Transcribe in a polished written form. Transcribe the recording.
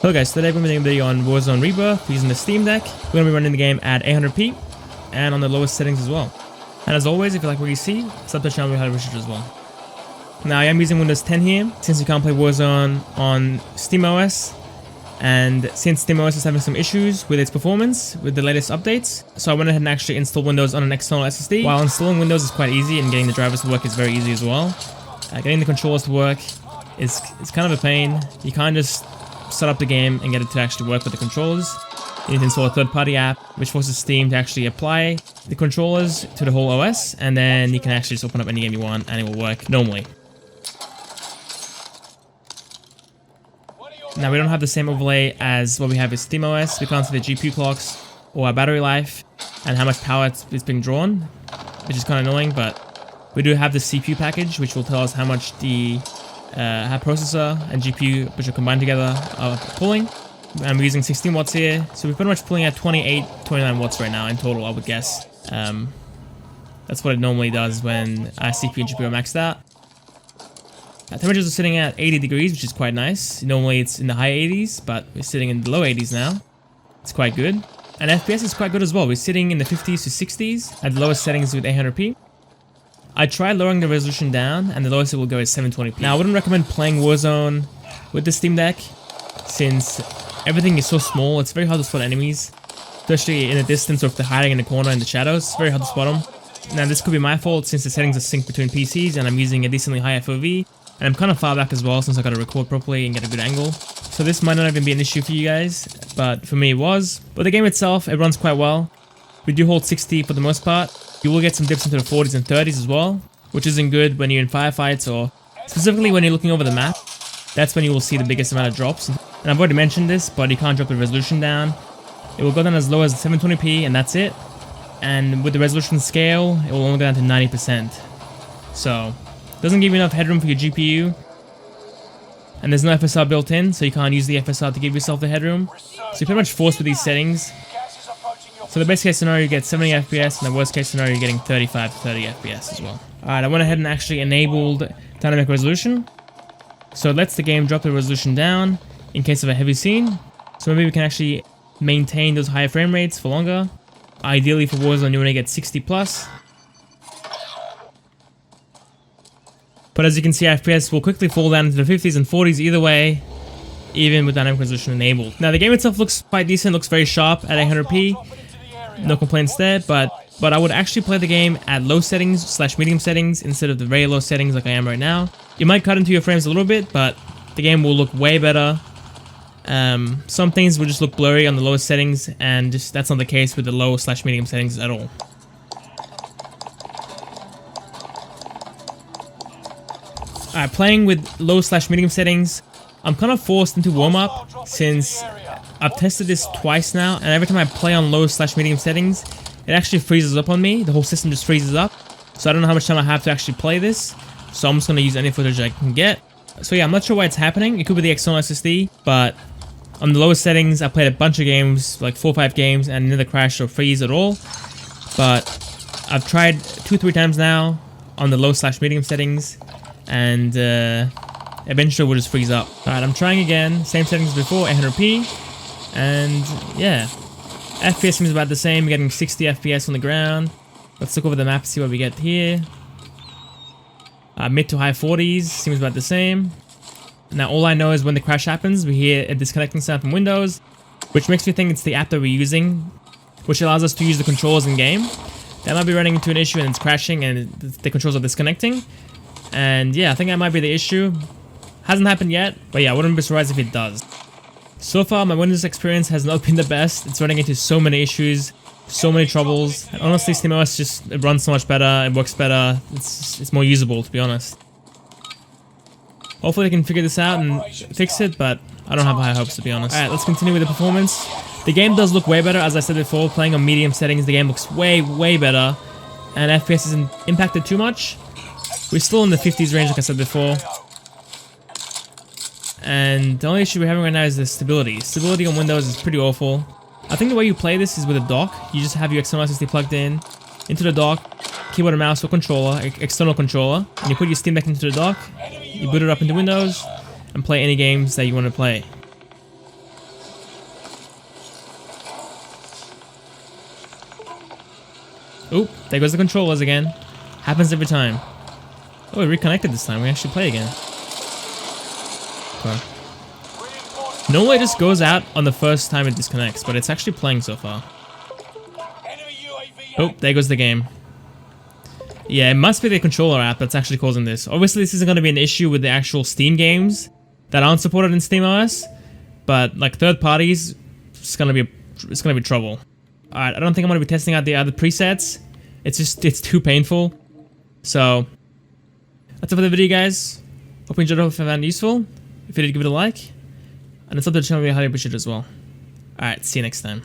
Hello guys, today we're going to be doing a video on Warzone Rebirth using the Steam Deck. We're going to be running the game at 800p and on the lowest settings as well. And as always, if you like what you see, sub to the channel, we highly appreciate it as well. Now I am using Windows 10 here, since you can't play Warzone on SteamOS. And since SteamOS is having some issues with its performance with the latest updates, so I went ahead and actually installed Windows on an external SSD. While installing Windows is quite easy and getting the drivers to work is very easy as well. Getting the controllers to work is kind of a pain. You can't just set up the game and get it to actually work with the controllers. You need to install a third-party app which forces Steam to actually apply the controllers to the whole OS, and then you can actually just open up any game you want and it will work normally. Now we don't have the same overlay as what we have with SteamOS. We can't see the GPU clocks or our battery life and how much power it's being drawn, which is kind of annoying, but we do have the CPU package which will tell us how much the our processor and GPU, which are combined together, are pulling. And we're using 16 watts here, so we're pretty much pulling at 29 watts right now in total, I would guess. That's what it normally does when our CPU and GPU are maxed out. Temperatures are sitting at 80 degrees, which is quite nice. Normally it's in the high 80s, but we're sitting in the low 80s now. It's quite good. And FPS is quite good as well. We're sitting in the 50s to 60s at the lowest settings with 800p. I tried lowering the resolution down, and the lowest it will go is 720p. Now, I wouldn't recommend playing Warzone with the Steam Deck, since everything is so small. It's very hard to spot enemies, especially in the distance or if they're hiding in the corner in the shadows. It's very hard to spot them. Now, this could be my fault since the settings are synced between PCs, and I'm using a decently high FOV, and I'm kind of far back as well since I got to record properly and get a good angle. So this might not even be an issue for you guys, but for me it was. But the game itself, it runs quite well. We do hold 60 for the most part. You will get some dips into the 40s and 30s as well, which isn't good when you're in firefights or specifically when you're looking over the map. That's when you will see the biggest amount of drops. And I've already mentioned this, but you can't drop the resolution down. It will go down as low as 720p and that's it. And with the resolution scale, it will only go down to 90%. So, it doesn't give you enough headroom for your GPU. And there's no FSR built in, so you can't use the FSR to give yourself the headroom. So you're pretty much forced with these settings. So the best case scenario you get 70 FPS, and the worst case scenario you're getting 35 to 30 FPS as well. Alright, I went ahead and actually enabled dynamic resolution. So it lets the game drop the resolution down in case of a heavy scene. So maybe we can actually maintain those higher frame rates for longer. Ideally for Warzone you want to get 60 plus. But as you can see, FPS will quickly fall down into the 50s and 40s either way, even with dynamic resolution enabled. Now the game itself looks quite decent, looks very sharp at 800p. No complaints there, but I would actually play the game at low settings / medium settings instead of the very low settings like I am right now. You might cut into your frames a little bit, but the game will look way better. Some things will just look blurry on the lowest settings, and just that's not the case with the low / medium settings at all. Alright, playing with low / medium settings, I'm kind of forced into warm-up since I've tested this twice now, and every time I play on low / medium settings, it actually freezes up on me. The whole system just freezes up. So I don't know how much time I have to actually play this. So I'm just going to use any footage I can get. So yeah, I'm not sure why it's happening. It could be the external SSD, but on the lowest settings, I played a bunch of games, like 4 or 5 games, and neither crashed or freeze at all. But I've tried 2-3 times now on the low / medium settings, and eventually we'll just freeze up. Alright, I'm trying again. Same settings as before, 800p. And yeah, FPS seems about the same. We're getting 60 FPS on the ground. Let's look over the map and see what we get here. Mid to high 40s seems about the same. Now all I know is when the crash happens, we hear a disconnecting sound from Windows, which makes me think it's the app that we're using, which allows us to use the controls in game. That might be running into an issue and it's crashing and the controls are disconnecting. And yeah, I think that might be the issue. Hasn't happened yet, but yeah, I wouldn't be surprised if it does. So far, my Windows experience has not been the best. It's running into so many issues, so many troubles. And honestly, SteamOS just it runs so much better, it works better. It's more usable, to be honest. Hopefully, they can figure this out and fix it, but I don't have high hopes, to be honest. Alright, let's continue with the performance. The game does look way better, as I said before. Playing on medium settings, the game looks way better. And FPS isn't impacted too much. We're still in the 50s range, like I said before. And the only issue we're having right now is the stability. Stability on Windows is pretty awful. I think the way you play this is with a dock. You just have your external SSD plugged in, into the dock, keyboard and mouse or controller, external controller, and you put your Steam Deck into the dock, you boot it up into Windows, and play any games that you want to play. Oop, there goes the controllers again. Happens every time. Oh, we reconnected this time. We actually play again. Okay. Normally it just goes out on the first time it disconnects, but it's actually playing so far. Oh, there goes the game. Yeah, it must be the controller app that's actually causing this. Obviously, this isn't going to be an issue with the actual Steam games that aren't supported in SteamOS, but like third parties, it's gonna be trouble. All right, I don't think I'm gonna be testing out the other presets. It's too painful. So that's it for the video, guys. Hope you enjoyed it. Hope you found it useful. If you did, give it a like, and it's up to the channel, we highly appreciate it as well. All right, see you next time.